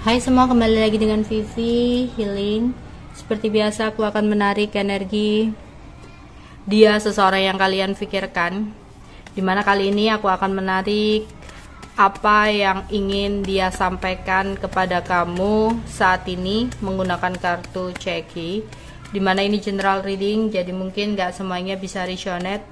Hai semua, kembali lagi dengan Vivi Healing. Seperti biasa aku akan menarik energi dia seseorang yang kalian pikirkan. Dimana kali ini aku akan menarik apa yang ingin dia sampaikan kepada kamu saat ini menggunakan kartu Ceki. Dimana ini general reading, jadi mungkin gak semuanya bisa resonate.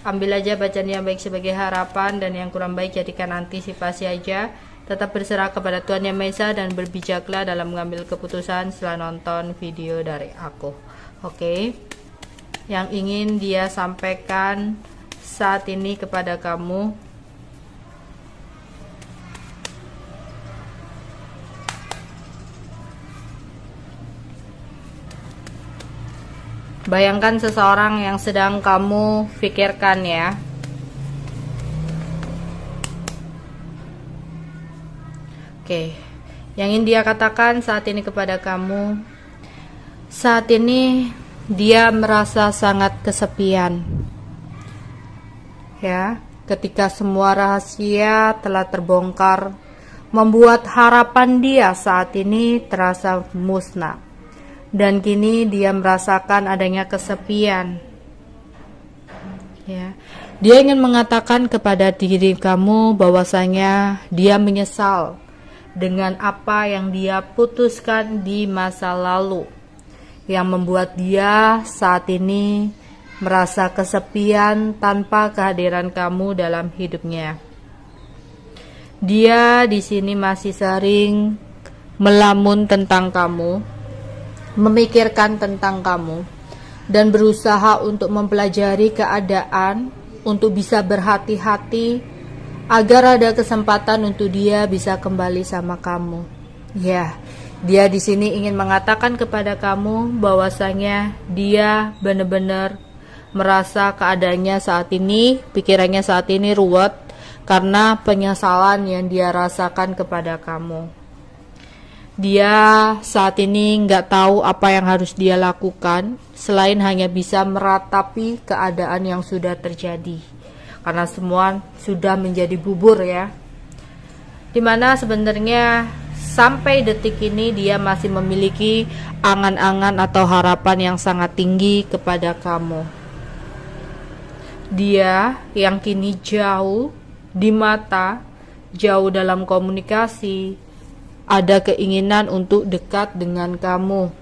Ambil aja bacaan yang baik sebagai harapan, dan yang kurang baik jadikan antisipasi aja. Tetap berserah kepada Tuhan Yang Maha Esa dan berbijaklah dalam mengambil keputusan setelah nonton video dari aku. Oke. Yang ingin dia sampaikan saat ini kepada kamu. Bayangkan seseorang yang sedang kamu pikirkan ya. Oke, yang ingin dia katakan saat ini kepada kamu, saat ini dia merasa sangat kesepian. Ya, ketika semua rahasia telah terbongkar, membuat harapan dia saat ini terasa musnah. Dan kini dia merasakan adanya kesepian. Ya, dia ingin mengatakan kepada diri kamu bahwasanya dia menyesal dengan apa yang dia putuskan di masa lalu, yang membuat dia saat ini merasa kesepian tanpa kehadiran kamu dalam hidupnya. Dia di sini masih sering melamun tentang kamu, memikirkan tentang kamu, dan berusaha untuk mempelajari keadaan untuk bisa berhati-hati agar ada kesempatan untuk dia bisa kembali sama kamu. Ya, dia di sini ingin mengatakan kepada kamu bahwasanya dia benar-benar merasa keadaannya saat ini, pikirannya saat ini ruwet karena penyesalan yang dia rasakan kepada kamu. Dia saat ini nggak tahu apa yang harus dia lakukan selain hanya bisa meratapi keadaan yang sudah terjadi. Karena semua sudah menjadi bubur ya. Dimana sebenarnya sampai detik ini dia masih memiliki angan-angan atau harapan yang sangat tinggi kepada kamu. Dia yang kini jauh di mata, jauh dalam komunikasi, ada keinginan untuk dekat dengan kamu.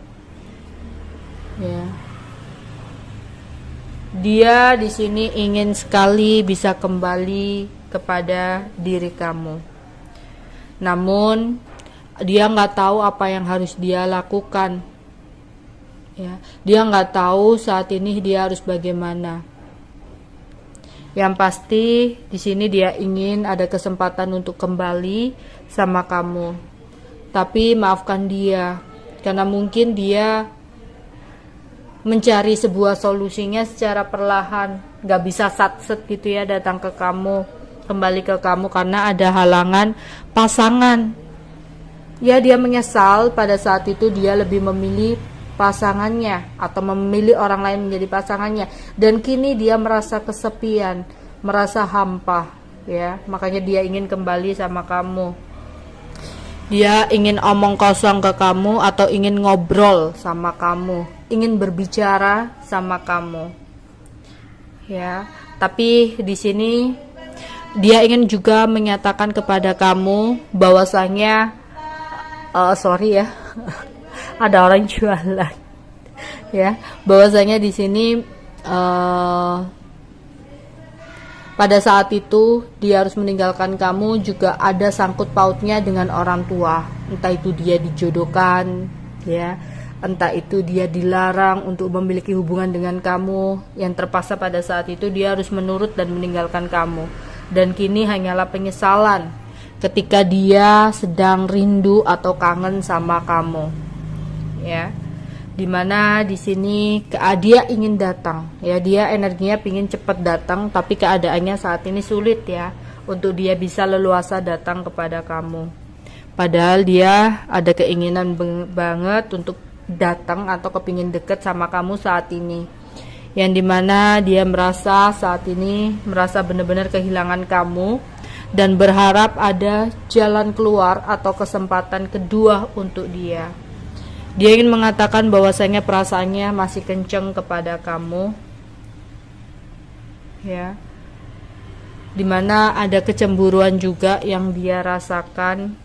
Ya. Dia di sini ingin sekali bisa kembali kepada diri kamu. Namun dia nggak tahu apa yang harus dia lakukan. Ya, dia nggak tahu saat ini dia harus bagaimana. Yang pasti di sini dia ingin ada kesempatan untuk kembali sama kamu. Tapi maafkan dia, karena mungkin dia mencari sebuah solusinya secara perlahan, gak bisa sat-set gitu ya datang ke kamu, kembali ke kamu karena ada halangan pasangan. Ya, dia menyesal pada saat itu dia lebih memilih pasangannya atau memilih orang lain menjadi pasangannya, dan kini dia merasa kesepian, merasa hampa ya, makanya dia ingin kembali sama kamu. Dia ingin omong kosong ke kamu atau ingin ngobrol sama kamu, ingin berbicara sama kamu. Ya, tapi di sini dia ingin juga menyatakan kepada kamu bahwasanya sorry ya. Ada orang jualan. Ya, bahwasanya di sini pada saat itu dia harus meninggalkan kamu juga ada sangkut pautnya dengan orang tua. Entah itu dia dijodohkan ya, entah itu dia dilarang untuk memiliki hubungan dengan kamu, yang terpaksa pada saat itu dia harus menurut dan meninggalkan kamu. Dan kini hanyalah penyesalan ketika dia sedang rindu atau kangen sama kamu. Ya. Dimana di sini dia ingin datang ya, dia energinya pingin cepat datang, tapi keadaannya saat ini sulit ya untuk dia bisa leluasa datang kepada kamu, padahal dia ada keinginan banget untuk datang atau kepingin deket sama kamu saat ini, yang dimana dia merasa saat ini merasa benar-benar kehilangan kamu, dan berharap ada jalan keluar atau kesempatan kedua untuk dia. Dia ingin mengatakan bahwasanya perasaannya masih kenceng kepada kamu, ya, dimana ada kecemburuan juga yang dia rasakan,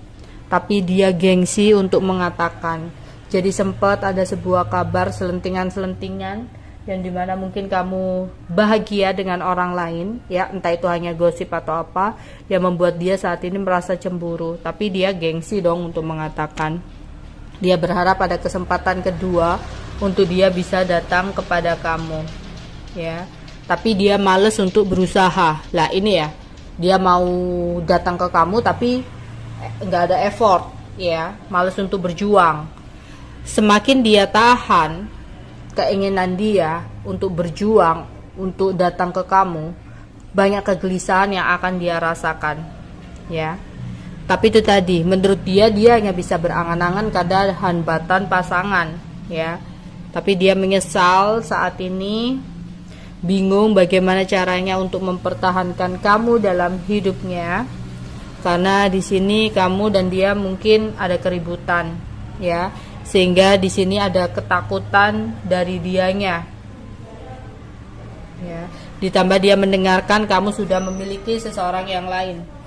tapi dia gengsi untuk mengatakan. Jadi sempat ada sebuah kabar selentingan-selentingan yang dimana mungkin kamu bahagia dengan orang lain, ya, entah itu hanya gosip atau apa yang membuat dia saat ini merasa cemburu, tapi dia gengsi dong untuk mengatakan. Dia berharap ada kesempatan kedua untuk dia bisa datang kepada kamu, ya, tapi dia males untuk berusaha. Lah ini ya, dia mau datang ke kamu tapi nggak ada effort, ya, males untuk berjuang. Semakin dia tahan keinginan dia untuk berjuang, untuk datang ke kamu, banyak kegelisahan yang akan dia rasakan, ya. Tapi itu tadi, menurut dia hanya bisa berangan-angan karena hambatan pasangan, ya. Tapi dia menyesal saat ini, bingung bagaimana caranya untuk mempertahankan kamu dalam hidupnya, karena di sini kamu dan dia mungkin ada keributan, ya. Sehingga di sini ada ketakutan dari dianya, ya. Ditambah dia mendengarkan kamu sudah memiliki seseorang yang lain.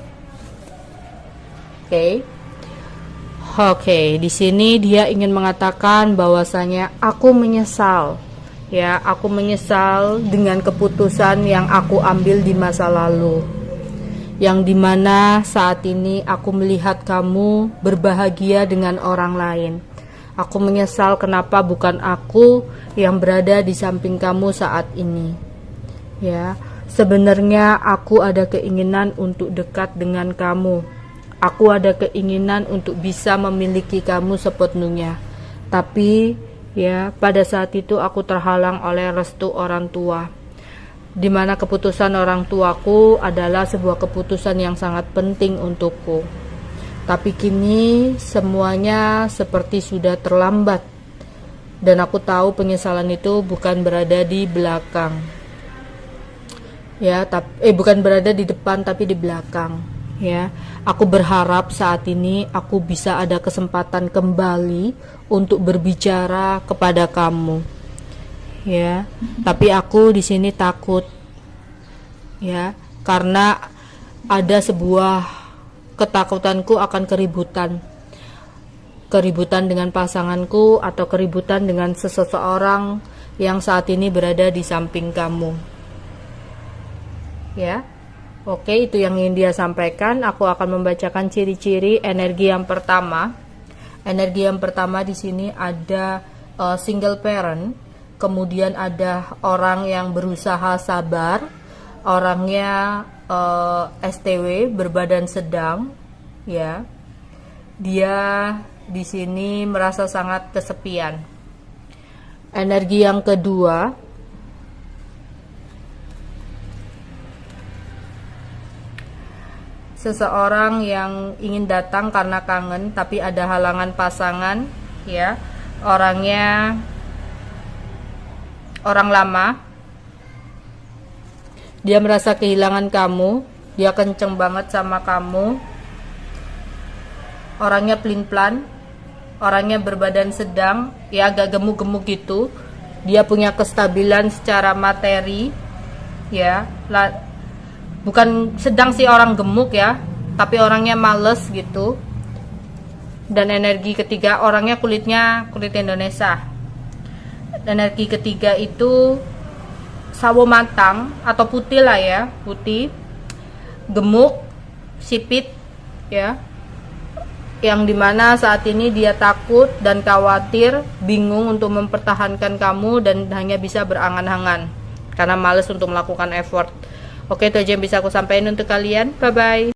Oke, di sini dia ingin mengatakan bahwasanya aku menyesal, ya, aku menyesal dengan keputusan yang aku ambil di masa lalu, yang dimana saat ini aku melihat kamu berbahagia dengan orang lain. Aku menyesal kenapa bukan aku yang berada di samping kamu saat ini, ya. Sebenarnya aku ada keinginan untuk dekat dengan kamu. Aku ada keinginan untuk bisa memiliki kamu sepenuhnya. Tapi ya, pada saat itu aku terhalang oleh restu orang tua, dimana keputusan orang tuaku adalah sebuah keputusan yang sangat penting untukku. Tapi kini semuanya seperti sudah terlambat, dan aku tahu penyesalan itu bukan berada di belakang, ya, bukan berada di depan tapi di belakang, ya. Aku berharap saat ini aku bisa ada kesempatan kembali untuk berbicara kepada kamu, ya. Tapi aku di sini takut, ya, karena ada sebuah ketakutanku akan keributan dengan pasanganku atau keributan dengan seseorang yang saat ini berada di samping kamu, ya. Oke, itu yang ingin dia sampaikan. Aku akan membacakan ciri-ciri energi yang pertama. Energi yang pertama di sini ada single parent, kemudian ada orang yang berusaha sabar, orangnya STW, berbadan sedang, ya. Dia di sini merasa sangat kesepian. Energi yang kedua, seseorang yang ingin datang karena kangen tapi ada halangan pasangan, ya. Orangnya orang lama. Dia merasa kehilangan kamu, dia kenceng banget sama kamu. Orangnya pelin-pelan, orangnya berbadan sedang, ya, agak gemuk-gemuk gitu. Dia punya kestabilan secara materi, ya. Bukan sedang sih orang gemuk, ya, tapi orangnya males gitu. Dan energi ketiga, orangnya kulit Indonesia. Energi ketiga itu sawo matang atau putih lah, ya, putih, gemuk, sipit, ya, yang dimana saat ini dia takut dan khawatir, bingung untuk mempertahankan kamu dan hanya bisa berangan-angan karena males untuk melakukan effort. Oke, itu aja yang bisa aku sampaikan untuk kalian. Bye bye.